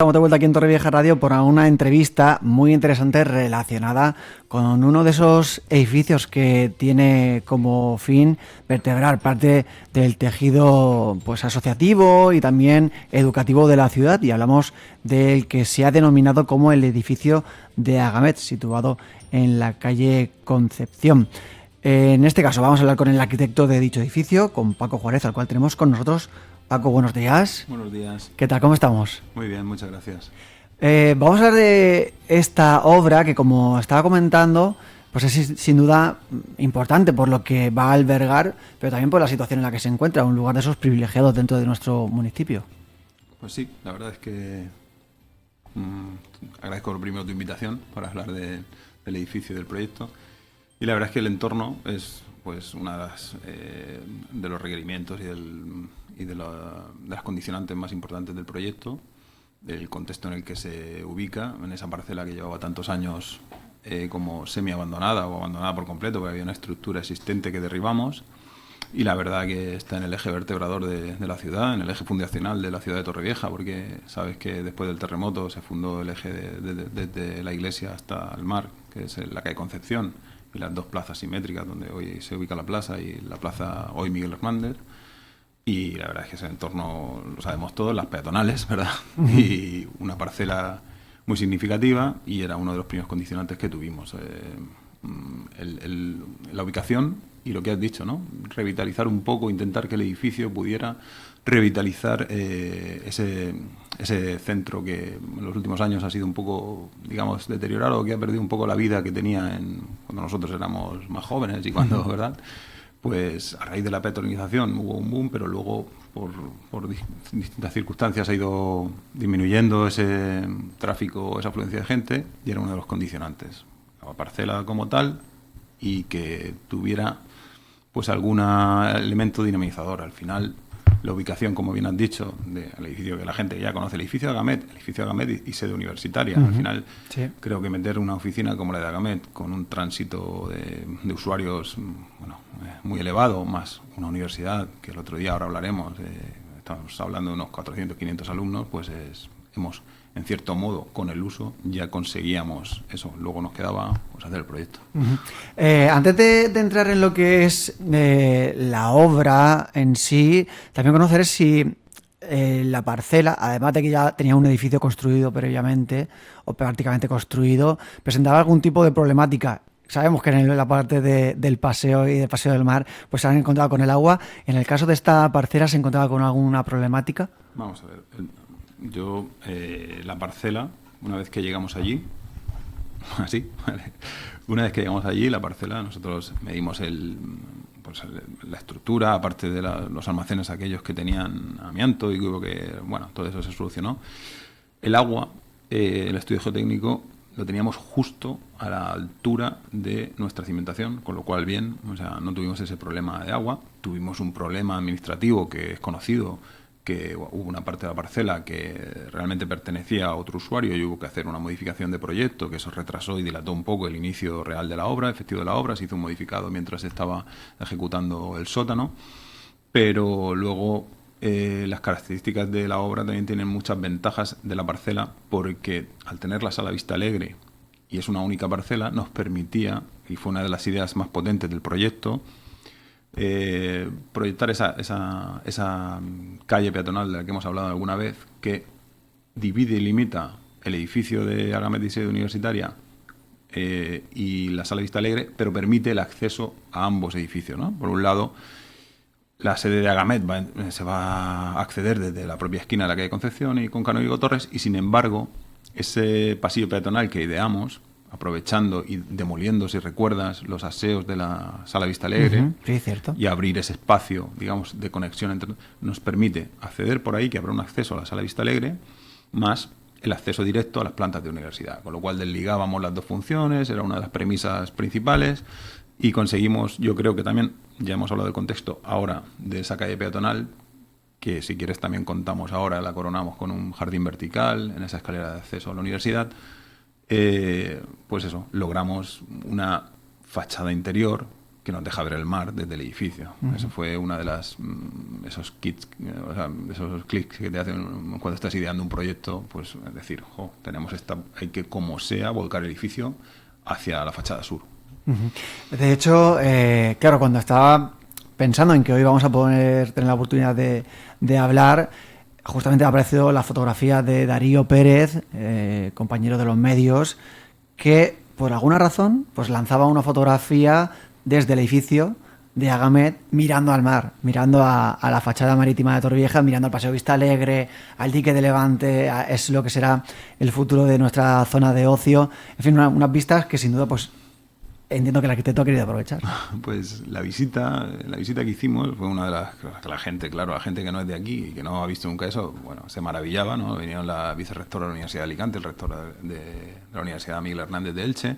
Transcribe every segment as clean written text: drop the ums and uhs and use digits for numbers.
Estamos de vuelta aquí en Torrevieja Radio por una entrevista muy interesante relacionada con uno de esos edificios que tiene como fin vertebrar parte del tejido pues asociativo y también educativo de la ciudad, y hablamos del que se ha denominado como el edificio de Agamet, situado en la calle Concepción. En este caso vamos a hablar con el arquitecto de dicho edificio, con Paco Juárez, al cual tenemos con nosotros. Paco, buenos días. Buenos días. ¿Qué tal? ¿Cómo estamos? Muy bien, muchas gracias. Vamos a hablar de esta obra que, como estaba comentando, pues es sin duda importante por lo que va a albergar, pero también por la situación en la que se encuentra, un lugar de esos privilegiados dentro de nuestro municipio. Pues sí, la verdad es que agradezco primero tu invitación para hablar del edificio y del proyecto. Y la verdad es que el entorno es pues una de los requerimientos y de las condicionantes más importantes del proyecto, del contexto en el que se ubica, en esa parcela que llevaba tantos años como semi-abandonada o abandonada por completo, porque había una estructura existente que derribamos, y la verdad que está en el eje vertebrador de la ciudad, en el eje fundacional de la ciudad de Torrevieja, porque sabes que después del terremoto se fundó el eje desde la iglesia hasta el mar, que es la calle Concepción, y las dos plazas simétricas donde hoy se ubica la plaza y la plaza hoy Miguel Hernández. Y la verdad es que ese entorno lo sabemos todos, las peatonales, ¿verdad? Y una parcela muy significativa, y era uno de los primeros condicionantes que tuvimos. La ubicación y lo que has dicho, ¿no? Revitalizar un poco, intentar que el edificio pudiera revitalizar ese centro que en los últimos años ha sido un poco, digamos, deteriorado, que ha perdido un poco la vida que tenía cuando nosotros éramos más jóvenes y cuando, ¿verdad? Pues a raíz de la peatonalización hubo un boom, pero luego por distintas circunstancias ha ido disminuyendo ese tráfico, esa afluencia de gente, y era uno de los condicionantes. La parcela como tal, y que tuviera pues algún elemento dinamizador. Al final, la ubicación, como bien has dicho, del edificio, que la gente ya conoce, el edificio de Agamet y sede universitaria. Al final, sí, creo que meter una oficina como la de Agamet, con un tránsito de usuarios muy elevado, más una universidad, que el otro día, ahora hablaremos, estamos hablando de unos 400, 500 alumnos, pues hemos, en cierto modo, con el uso, ya conseguíamos eso. Luego nos quedaba pues hacer el proyecto. Antes de entrar en lo que es la obra en sí, también conocer si la parcela, además de que ya tenía un edificio construido previamente, o prácticamente construido, presentaba algún tipo de problemática. Sabemos que en la parte del paseo y del paseo del mar pues se han encontrado con el agua. En el caso de esta parcela, ¿se encontraba con alguna problemática? Vamos a ver. La parcela, una vez que llegamos allí, así, ¿vale? Una vez que llegamos allí, la parcela, nosotros medimos la estructura, aparte de los almacenes aquellos que tenían amianto, y creo que, bueno, todo eso se solucionó. El agua, el estudio geotécnico, lo teníamos justo a la altura de nuestra cimentación, con lo cual bien, o sea, no tuvimos ese problema de agua. Tuvimos un problema administrativo que es conocido, que hubo una parte de la parcela que realmente pertenecía a otro usuario y hubo que hacer una modificación de proyecto, que eso retrasó y dilató un poco el inicio real de la obra, efectivo de la obra. Se hizo un modificado mientras se estaba ejecutando el sótano, pero luego las características de la obra también tienen muchas ventajas de la parcela, porque al tener la sala Vista Alegre, y es una única parcela, nos permitía, y fue una de las ideas más potentes del proyecto, proyectar esa calle peatonal de la que hemos hablado alguna vez, que divide y limita el edificio de Agamet y sede universitaria y la sala Vista Alegre, pero permite el acceso a ambos edificios, ¿no? Por un lado, la sede de Agamet se va a acceder desde la propia esquina de la calle Concepción y con Canónigo Torres, y sin embargo, ese pasillo peatonal que ideamos, aprovechando y demoliendo, si recuerdas, los aseos de la sala Vista Alegre, sí, cierto, y abrir ese espacio, digamos, de conexión nos permite acceder por ahí, que habrá un acceso a la sala Vista Alegre, más el acceso directo a las plantas de universidad, con lo cual desligábamos las dos funciones. Era una de las premisas principales, y conseguimos, yo creo que también, ya hemos hablado del contexto ahora de esa calle peatonal, que si quieres también contamos ahora, la coronamos con un jardín vertical en esa escalera de acceso a la universidad. Pues eso, logramos una fachada interior que nos deja ver el mar desde el edificio. Eso fue una de las esos kits, o sea, esos clics que te hacen cuando estás ideando un proyecto, pues es decir, tenemos hay que como sea volcar el edificio hacia la fachada sur. De hecho, claro, cuando estaba pensando en que hoy vamos a poder tener la oportunidad de hablar, justamente ha aparecido la fotografía de Darío Pérez, compañero de los medios, que por alguna razón pues lanzaba una fotografía desde el edificio de Agamet mirando al mar, mirando a la fachada marítima de Torrevieja, mirando al Paseo Vista Alegre, al dique de Levante, es lo que será el futuro de nuestra zona de ocio. En fin, unas vistas que sin duda pues entiendo que el arquitecto ha querido aprovechar. Pues la visita que hicimos fue una de las que la gente que no es de aquí y que no ha visto nunca eso, bueno, se maravillaba, ¿no? Vinieron la vicerrectora de la Universidad de Alicante, el rector de la Universidad Miguel Hernández de Elche.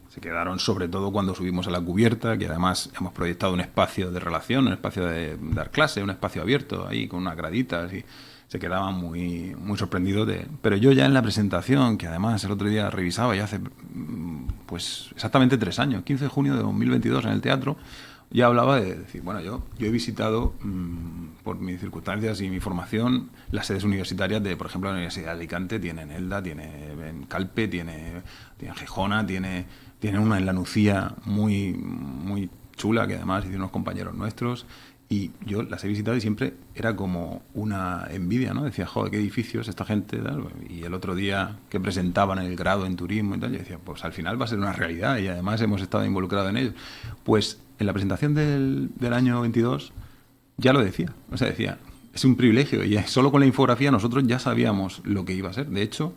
Se quedaron sobre todo cuando subimos a la cubierta, que además hemos proyectado un espacio de relación, un espacio de dar clase, un espacio abierto ahí con unas graditas y se quedaban muy, muy sorprendidos Pero yo ya en la presentación, que además el otro día revisaba, ya hace pues exactamente 3 años, 15 de junio de 2022 en el teatro, ya hablaba de decir, bueno, yo he visitado por mis circunstancias y mi formación las sedes universitarias de, por ejemplo, la Universidad de Alicante, tiene en Elda, tiene en Calpe, tiene en Gijona, tiene una en La Nucía muy, muy chula, que además hicieron unos compañeros nuestros. Y yo las he visitado y siempre era como una envidia, ¿no? Decía, joder, qué edificios esta gente, tal. Y el otro día que presentaban el grado en turismo y tal, yo decía, pues al final va a ser una realidad y además hemos estado involucrados en ello. Pues en la presentación del año 22 ya lo decía. O sea, decía, es un privilegio y solo con la infografía nosotros ya sabíamos lo que iba a ser. De hecho,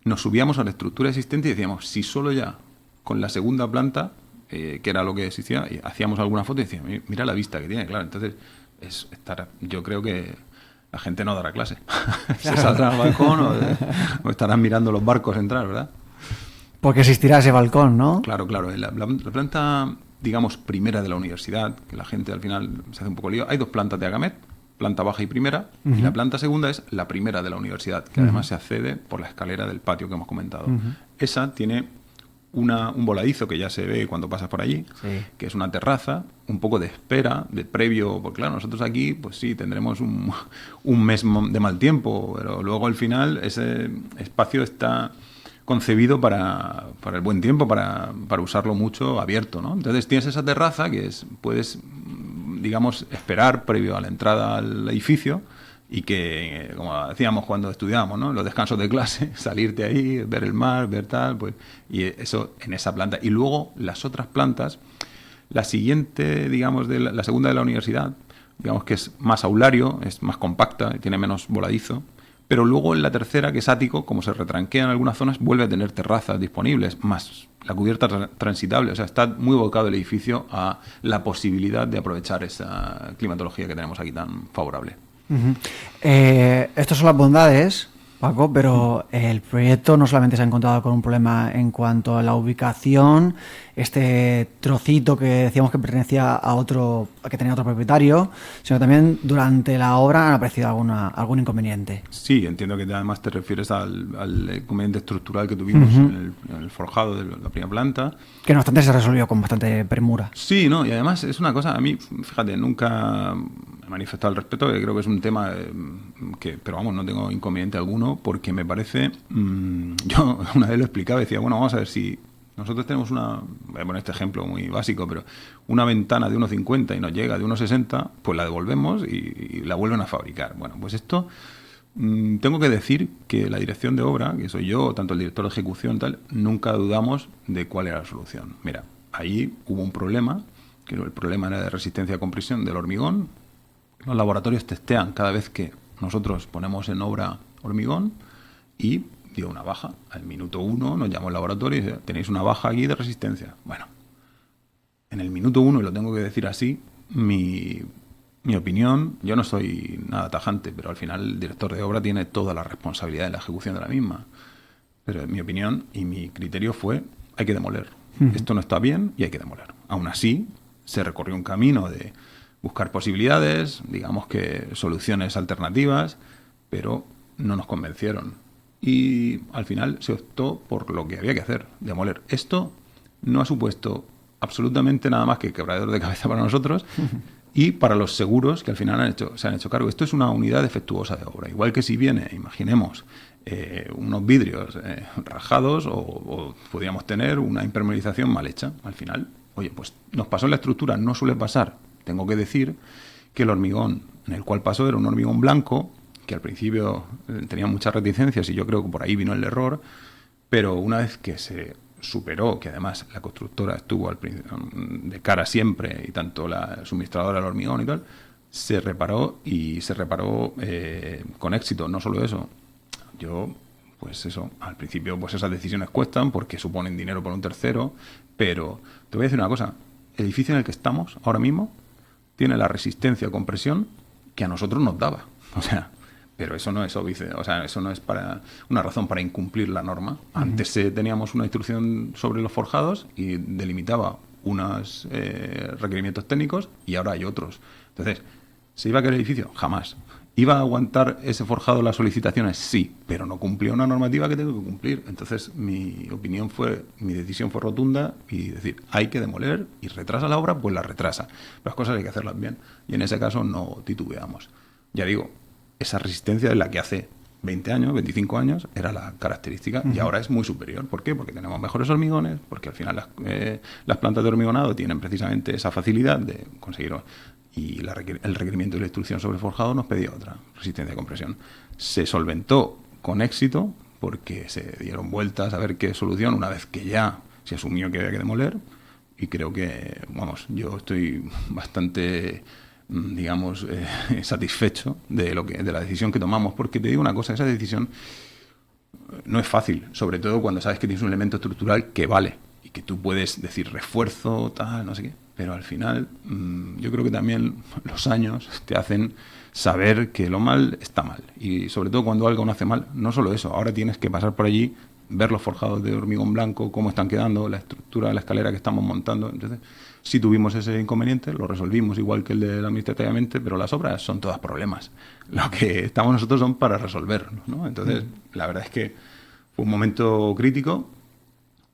nos subíamos a la estructura existente y decíamos, si solo ya con la segunda planta... que era lo que existía, y hacíamos alguna foto y decíamos, mira la vista que tiene, claro. Entonces, yo creo que la gente no dará clase. Se saldrá al balcón o estarán mirando los barcos entrar, ¿verdad? Porque existirá ese balcón, ¿no? Claro. La planta, digamos, primera de la universidad, que la gente al final se hace un poco lío, hay 2 plantas de Agamet, planta baja y primera, y la planta segunda es la primera de la universidad, que además se accede por la escalera del patio que hemos comentado. Esa tiene un voladizo que ya se ve cuando pasas por allí, sí, que es una terraza, un poco de espera, de previo, porque claro, nosotros aquí, pues sí, tendremos un mes de mal tiempo, pero luego al final ese espacio está concebido para el buen tiempo, para usarlo mucho abierto, ¿no? Entonces tienes esa terraza que puedes, digamos, esperar previo a la entrada al edificio, y que, como decíamos cuando estudiábamos, ¿no? Los descansos de clase, salirte ahí, ver el mar, ver tal, pues, y eso en esa planta. Y luego las otras plantas, la siguiente, digamos, la segunda de la universidad, digamos que es más aulario, es más compacta, tiene menos voladizo, pero luego en la tercera, que es ático, como se retranquea en algunas zonas, vuelve a tener terrazas disponibles, más la cubierta transitable. O sea, está muy volcado el edificio a la posibilidad de aprovechar esa climatología que tenemos aquí tan favorable. Estas son las bondades, Paco, pero el proyecto no solamente se ha encontrado con un problema en cuanto a la ubicación, este trocito que decíamos que pertenecía que tenía otro propietario, sino también durante la obra han aparecido algún inconveniente. Sí, entiendo que además te refieres al inconveniente estructural que tuvimos en el forjado de la primera planta. Que no obstante se resolvió con bastante premura. Sí, no, y además es una cosa, a mí, fíjate, nunca he manifestado al respecto, que creo que es un tema pero vamos, no tengo inconveniente alguno, porque me parece, yo una vez lo explicaba y decía, bueno, vamos a ver si nosotros tenemos voy a poner este ejemplo muy básico, pero una ventana de 1,50 y nos llega de 1,60, pues la devolvemos y la vuelven a fabricar. Bueno, pues esto, tengo que decir que la dirección de obra, que soy yo, tanto el director de ejecución, tal, nunca dudamos de cuál era la solución. Mira, ahí hubo un problema, que el problema era de resistencia a compresión del hormigón. Los laboratorios testean cada vez que nosotros ponemos en obra hormigón y dio una baja. Al minuto 1 nos llamó el laboratorio y dice, tenéis una baja aquí de resistencia. Bueno, en el minuto 1, y lo tengo que decir así, mi opinión, yo no soy nada tajante, pero al final el director de obra tiene toda la responsabilidad de la ejecución de la misma. Pero mi opinión y mi criterio fue, hay que demoler. Esto no está bien y hay que demoler. Aún así, se recorrió un camino de buscar posibilidades, digamos que soluciones alternativas, pero no nos convencieron. Y al final se optó por lo que había que hacer, demoler. Esto no ha supuesto absolutamente nada más que quebradero de cabeza para nosotros y para los seguros que al final se han hecho cargo. Esto es una unidad defectuosa de obra. Igual que si viene, imaginemos, unos vidrios rajados o podríamos tener una impermeabilización mal hecha. Al final, oye, pues nos pasó en la estructura, no suele pasar. Tengo que decir que el hormigón en el cual pasó era un hormigón blanco, que al principio tenía muchas reticencias y yo creo que por ahí vino el error, pero una vez que se superó, que además la constructora estuvo de cara siempre y tanto la suministradora del hormigón y tal, se reparó con éxito. No solo eso, pues eso, al principio pues esas decisiones cuestan porque suponen dinero por un tercero, pero te voy a decir una cosa, el edificio en el que estamos ahora mismo tiene la resistencia a compresión que a nosotros nos daba, o sea, pero eso no es eso no es para una razón para incumplir la norma. Antes teníamos una instrucción sobre los forjados y delimitaba unos requerimientos técnicos y ahora hay otros. Entonces, ¿se iba a caer el edificio? Jamás. ¿Iba a aguantar ese forjado las solicitaciones? Sí, pero no cumplió una normativa que tengo que cumplir. Entonces, mi decisión fue rotunda y decir, hay que demoler y retrasa la obra, pues la retrasa. Pero las cosas hay que hacerlas bien. Y en ese caso no titubeamos. Ya digo, esa resistencia de la que hace 20 años, 25 años, era la característica y ahora es muy superior. ¿Por qué? Porque tenemos mejores hormigones, porque al final las plantas de hormigonado tienen precisamente esa facilidad de conseguirlo. Y el requerimiento de la instrucción sobre forjado nos pedía otra resistencia de compresión. Se solventó con éxito porque se dieron vueltas a ver qué solución una vez que ya se asumió que había que demoler y creo que, yo estoy bastante satisfecho de la decisión que tomamos, porque te digo una cosa, esa decisión no es fácil, sobre todo cuando sabes que tienes un elemento estructural que vale y que tú puedes decir refuerzo, tal, no sé qué, pero al final yo creo que también los años te hacen saber que lo mal está mal y sobre todo cuando algo no hace mal, no solo eso, ahora tienes que pasar por allí, ver los forjados de hormigón blanco, cómo están quedando, la estructura de la escalera que estamos montando. Entonces, sí tuvimos ese inconveniente, lo resolvimos igual que el de administrativamente, pero las obras son todas problemas. Lo que estamos nosotros son para resolverlos, ¿no? Entonces, la verdad es que fue un momento crítico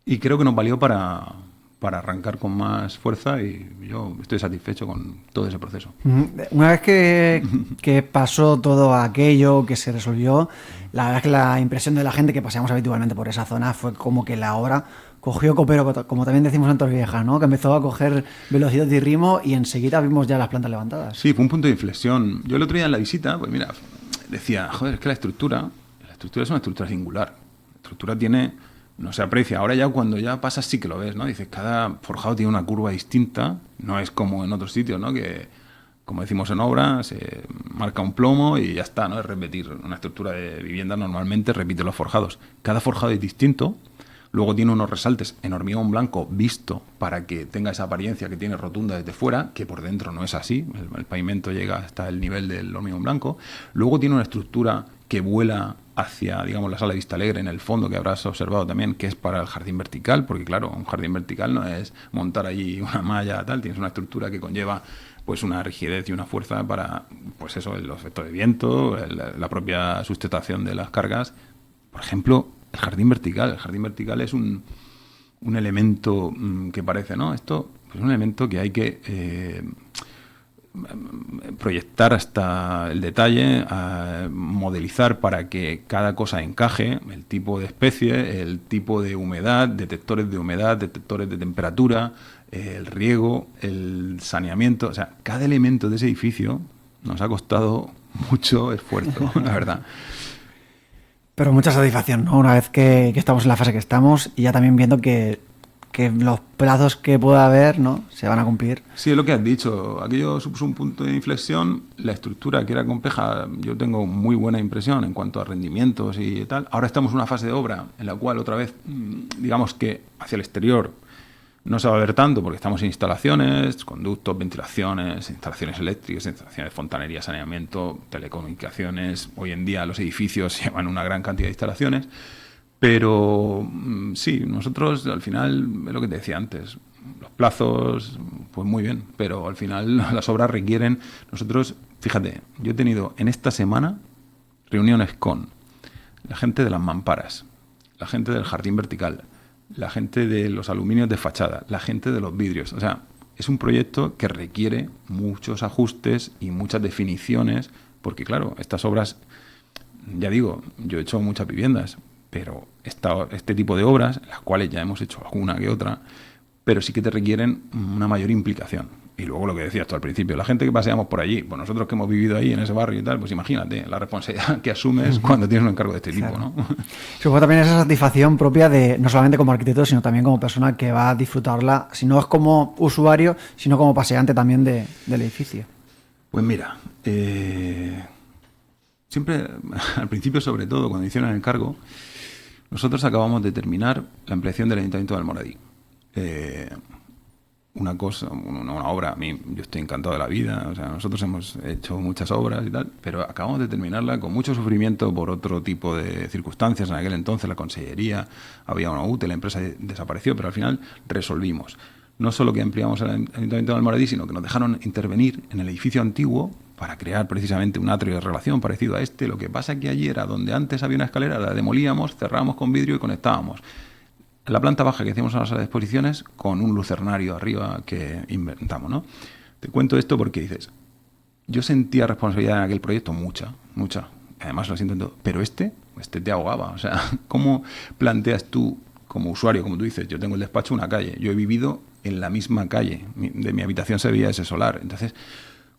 y creo que nos valió para arrancar con más fuerza y yo estoy satisfecho con todo ese proceso. Una vez que pasó todo aquello, que se resolvió, la verdad es que la impresión de la gente que paseamos habitualmente por esa zona fue como que la obra cogió copero, como también decimos en Torrevieja, ¿no? Que empezó a coger velocidad y ritmo y enseguida vimos ya las plantas levantadas. Sí, fue un punto de inflexión. Yo el otro día en la visita, pues mira, decía, joder, es que la estructura es una estructura singular. La estructura no se aprecia. Ahora ya cuando ya pasas sí que lo ves, ¿no? Dices, cada forjado tiene una curva distinta, no es como en otros sitios, ¿no? Que, como decimos en obra, se marca un plomo y ya está, ¿no? Es repetir. Una estructura de vivienda normalmente repite los forjados. Cada forjado es distinto. Luego tiene unos resaltes en hormigón blanco visto para que tenga esa apariencia que tiene rotunda desde fuera, que por dentro no es así. El pavimento llega hasta el nivel del hormigón blanco. Luego tiene una estructura que vuela hacia, digamos, la sala de vista alegre en el fondo, que habrás observado también, que es para el jardín vertical, porque claro, un jardín vertical no es montar allí una malla, tal, tienes una estructura que conlleva pues una rigidez y una fuerza para, pues eso, los efectos de viento, la propia sustentación de las cargas. Por ejemplo, el jardín vertical es un elemento que parece, ¿no? Esto es un elemento que hay que proyectar hasta el detalle, modelizar para que cada cosa encaje, el tipo de especie, el tipo de humedad, detectores de humedad, detectores de temperatura, el riego, el saneamiento, o sea, cada elemento de ese edificio nos ha costado mucho esfuerzo, la verdad. Pero mucha satisfacción, ¿no? Una vez que estamos en la fase que estamos y ya también viendo que los plazos que pueda haber, ¿no?, se van a cumplir. Sí, es lo que has dicho. Aquello supuso un punto de inflexión. La estructura, que era compleja, yo tengo muy buena impresión en cuanto a rendimientos y tal. Ahora estamos en una fase de obra en la cual otra vez, digamos que hacia el exterior no se va a ver tanto porque estamos en instalaciones, conductos, ventilaciones, instalaciones eléctricas, instalaciones de fontanería, saneamiento, telecomunicaciones. Hoy en día los edificios llevan una gran cantidad de instalaciones. Pero sí, nosotros al final, es lo que te decía antes, los plazos, pues muy bien, pero al final las obras requieren... Nosotros, fíjate, yo he tenido en esta semana reuniones con la gente de las mamparas, la gente del jardín vertical, la gente de los aluminios de fachada, la gente de los vidrios. O sea, es un proyecto que requiere muchos ajustes y muchas definiciones, porque claro, estas obras, ya digo, yo he hecho muchas viviendas, pero este tipo de obras, las cuales ya hemos hecho alguna que otra, pero sí que te requieren una mayor implicación. Y luego lo que decías tú al principio, la gente que paseamos por allí, pues nosotros que hemos vivido ahí en ese barrio y tal, pues imagínate la responsabilidad que asumes cuando tienes un encargo de este tipo, ¿no? Supongo también esa satisfacción propia de, no solamente como arquitecto, sino también como persona que va a disfrutarla, si no es como usuario, sino como paseante también del edificio. Pues mira, siempre, al principio sobre todo, cuando hicieron el encargo, nosotros acabamos de terminar la ampliación del Ayuntamiento de Almoradí. Una obra, a mí, yo estoy encantado de la vida, o sea, nosotros hemos hecho muchas obras y tal, pero acabamos de terminarla con mucho sufrimiento por otro tipo de circunstancias. En aquel entonces la consellería, había una UTE, la empresa desapareció, pero al final resolvimos. No solo que ampliamos el Ayuntamiento de Almoradí, sino que nos dejaron intervenir en el edificio antiguo para crear precisamente un atrio de relación parecido a este. Lo que pasa es que allí era donde antes había una escalera, la demolíamos, cerrábamos con vidrio y conectábamos la planta baja que hacíamos en la sala de exposiciones con un lucernario arriba que inventamos, ¿no? Te cuento esto porque dices, yo sentía responsabilidad en aquel proyecto, mucha, además lo siento en todo, pero este te ahogaba, o sea, ¿cómo planteas tú como usuario, como tú dices, yo tengo el despacho una calle, yo he vivido en la misma calle, de mi habitación se veía ese solar, entonces,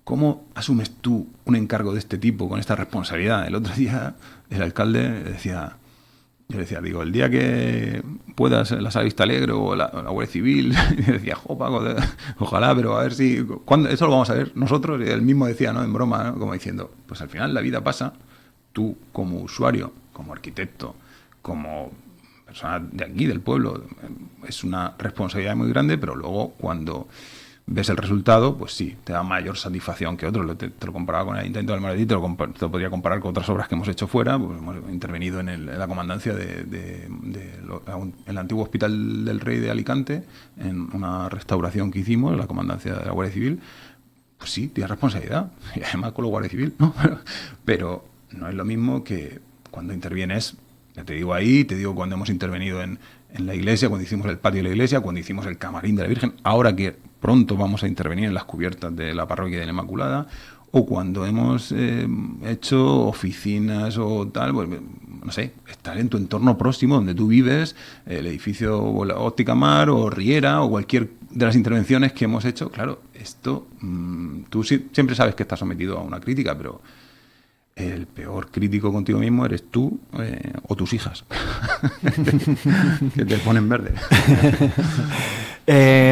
¿cómo asumes tú un encargo de este tipo con esta responsabilidad? El otro día el alcalde decía... Yo decía, digo, el día que puedas la Sala Vista Alegre o la Guardia Civil, y decía, jo, Paco, ojalá, pero a ver si... ¿cuándo? Eso lo vamos a ver nosotros. Y él mismo decía, ¿no? En broma, ¿no? Como diciendo, pues al final la vida pasa, tú como usuario, como arquitecto, como persona de aquí, del pueblo, es una responsabilidad muy grande, pero luego cuando ves el resultado, pues sí, te da mayor satisfacción que otros. Te lo comparaba con el Ayuntamiento de Almoradí, te lo podría comparar con otras obras que hemos hecho fuera. Pues hemos intervenido en la comandancia en el antiguo Hospital del Rey de Alicante, en una restauración que hicimos, en la comandancia de la Guardia Civil. Pues sí, tienes responsabilidad, y además con la Guardia Civil, ¿no? Pero no es lo mismo que cuando intervienes, ya te digo ahí, te digo cuando hemos intervenido en la iglesia, cuando hicimos el patio de la iglesia, cuando hicimos el camarín de la Virgen, ahora que pronto vamos a intervenir en las cubiertas de la parroquia de la Inmaculada, o cuando hemos hecho oficinas o tal, pues, no sé, estar en tu entorno próximo donde tú vives, el edificio Óptica Mar o Riera o cualquier de las intervenciones que hemos hecho. Claro, esto, tú siempre sabes que estás sometido a una crítica, pero el peor crítico contigo mismo eres tú o tus hijas, que te ponen verde.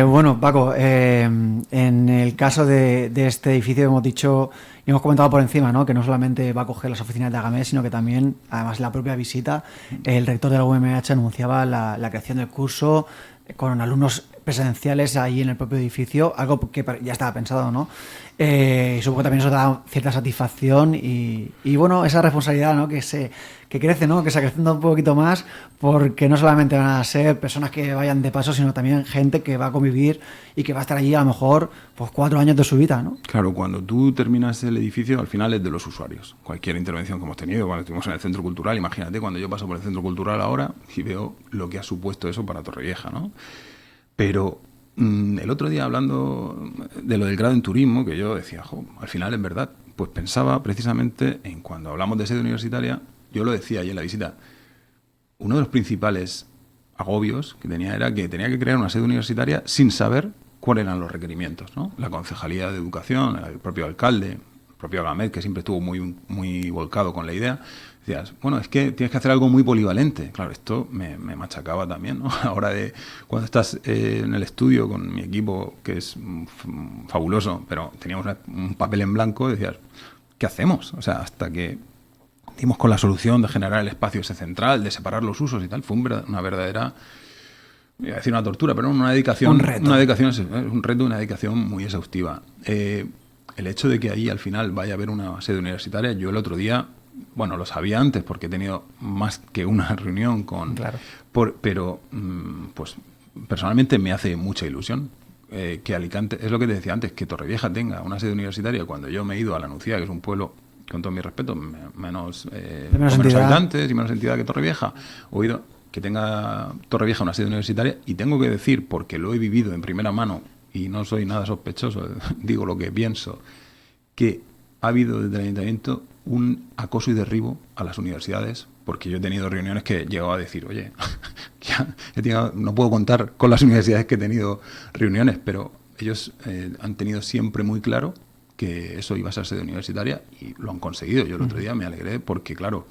Bueno, Paco, en el caso de este edificio hemos dicho y hemos comentado por encima, ¿no?, que no solamente va a coger las oficinas de Agamés, sino que también, además en la propia visita, el rector de la UMH anunciaba la creación del curso con alumnos presenciales ahí en el propio edificio, algo que ya estaba pensado, ¿no? Y supongo que también eso da cierta satisfacción y bueno, esa responsabilidad, ¿no?, que crece, ¿no?, que se acrecenta un poquito más, porque no solamente van a ser personas que vayan de paso, sino también gente que va a convivir y que va a estar allí a lo mejor pues 4 años de su vida, ¿no? Claro, cuando tú terminas el edificio, al final es de los usuarios. Cualquier intervención que hemos tenido, cuando estuvimos en el centro cultural, imagínate cuando yo paso por el centro cultural ahora y veo lo que ha supuesto eso para Torrevieja, ¿no? Pero el otro día, hablando de lo del grado en turismo, que yo decía, al final es verdad, pues pensaba precisamente en cuando hablamos de sede universitaria, yo lo decía ahí en la visita, uno de los principales agobios que tenía era que tenía que crear una sede universitaria sin saber cuáles eran los requerimientos, ¿no? La Concejalía de Educación, el propio alcalde, el propio Agamed, que siempre estuvo muy volcado con la idea. Decías, bueno, es que tienes que hacer algo muy polivalente. Claro, esto me machacaba también, ¿no? A la hora de cuando estás en el estudio con mi equipo, que es fabuloso, pero teníamos un papel en blanco, decías, ¿qué hacemos? O sea, hasta que dimos con la solución de generar el espacio ese central, de separar los usos y tal, fue una verdadera, iba a decir una tortura, pero una dedicación. Un reto. Una dedicación, un reto, una dedicación muy exhaustiva. El hecho de que ahí al final vaya a haber una sede universitaria, yo el otro día, bueno, lo sabía antes porque he tenido más que una reunión con... Claro. Pero, pues, personalmente me hace mucha ilusión que Alicante, es lo que te decía antes, que Torrevieja tenga una sede universitaria. Cuando yo me he ido a La Nucía, que es un pueblo, con todo mi respeto, menos menos habitantes y menos entidad que Torrevieja, he ido que tenga Torrevieja una sede universitaria, y tengo que decir, porque lo he vivido en primera mano y no soy nada sospechoso, digo lo que pienso, que ha habido desde el ayuntamiento un acoso y derribo a las universidades, porque yo he tenido reuniones que he llegado a decir, oye, no puedo contar con las universidades que he tenido reuniones, pero ellos han tenido siempre muy claro que eso iba a ser sede universitaria y lo han conseguido. Yo el otro día me alegré porque, claro,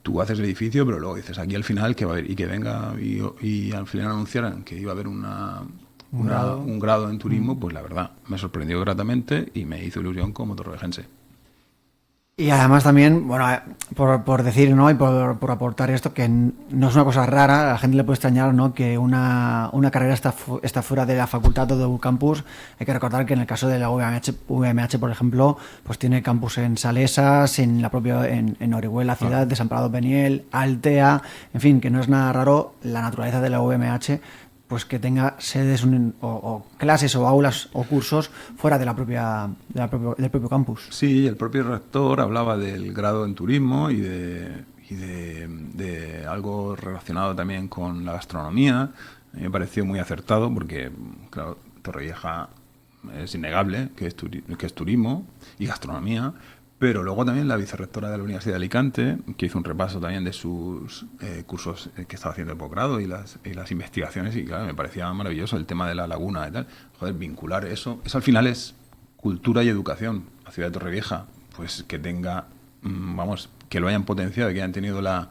tú haces el edificio, pero luego dices aquí al final que va a haber, y que venga y al final anunciaran que iba a haber un grado en turismo, pues la verdad me sorprendió gratamente y me hizo ilusión como torrevejense. Y además también, bueno, por decir, ¿no? Y por aportar esto, que no es una cosa rara, a la gente le puede extrañar, ¿no? Que una carrera está fuera de la facultad o de campus. Hay que recordar que en el caso de la UMH, por ejemplo, pues tiene campus en Salesas, en Orihuela, ciudad, Desamparados Beniel, Altea, en fin, que no es nada raro la naturaleza de la UMH, pues que tenga sedes o clases o aulas o cursos fuera de del propio campus. Sí, el propio rector hablaba del grado en turismo y de algo relacionado también con la gastronomía. A mí me pareció muy acertado porque, claro, Torrevieja es innegable que es turismo y gastronomía. Pero luego también la vicerrectora de la Universidad de Alicante, que hizo un repaso también de sus cursos que estaba haciendo de posgrado y las investigaciones, y claro, me parecía maravilloso el tema de la laguna y tal. Joder, vincular eso al final es cultura y educación. La ciudad de Torrevieja, pues que tenga, que lo hayan potenciado, que hayan tenido la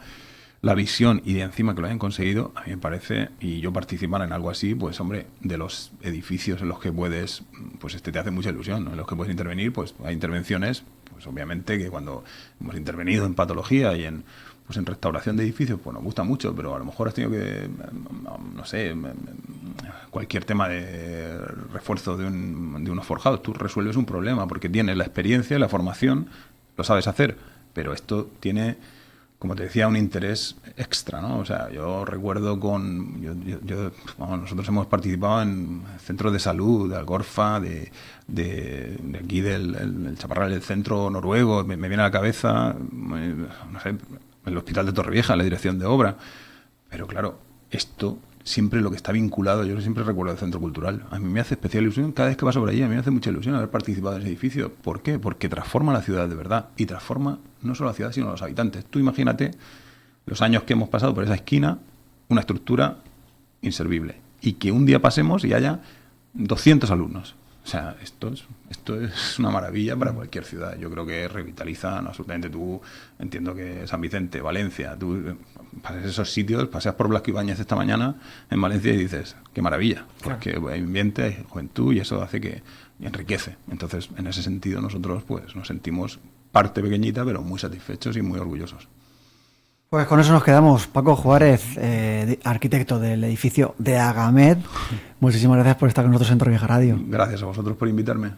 visión y de encima que lo hayan conseguido, a mí me parece, y yo participar en algo así, pues hombre, de los edificios en los que puedes, pues te hace mucha ilusión, ¿no? En los que puedes intervenir, pues hay intervenciones, pues obviamente que cuando hemos intervenido en patología y en restauración de edificios, pues nos gusta mucho, pero a lo mejor has tenido que, no sé, cualquier tema de refuerzo de unos forjados, tú resuelves un problema porque tienes la experiencia, la formación, lo sabes hacer, pero esto tiene, como te decía, un interés extra, ¿no? O sea, yo recuerdo nosotros hemos participado en centros de salud, de Algorfa, de aquí del Chaparral, del centro noruego, me viene a la cabeza, no sé, el Hospital de Torrevieja, la dirección de obra. Pero claro, esto siempre lo que está vinculado, yo siempre recuerdo el centro cultural. A mí me hace especial ilusión, cada vez que paso por allí, a mí me hace mucha ilusión haber participado en ese edificio. ¿Por qué? Porque transforma la ciudad de verdad. Y transforma no solo la ciudad, sino a los habitantes. Tú imagínate los años que hemos pasado por esa esquina, una estructura inservible. Y que un día pasemos y haya 200 alumnos. O sea, esto es una maravilla para cualquier ciudad. Yo creo que revitalizan absolutamente. Tú, entiendo que San Vicente, Valencia, tú pasas esos sitios, paseas por Blasco Ibáñez esta mañana en Valencia y dices, qué maravilla, porque hay ambiente, hay juventud y eso hace que enriquece. Entonces, en ese sentido, nosotros pues nos sentimos parte pequeñita, pero muy satisfechos y muy orgullosos. Pues con eso nos quedamos. Paco Juárez, arquitecto del edificio de Agamed. Muchísimas gracias por estar con nosotros en Torrevieja Radio. Gracias a vosotros por invitarme.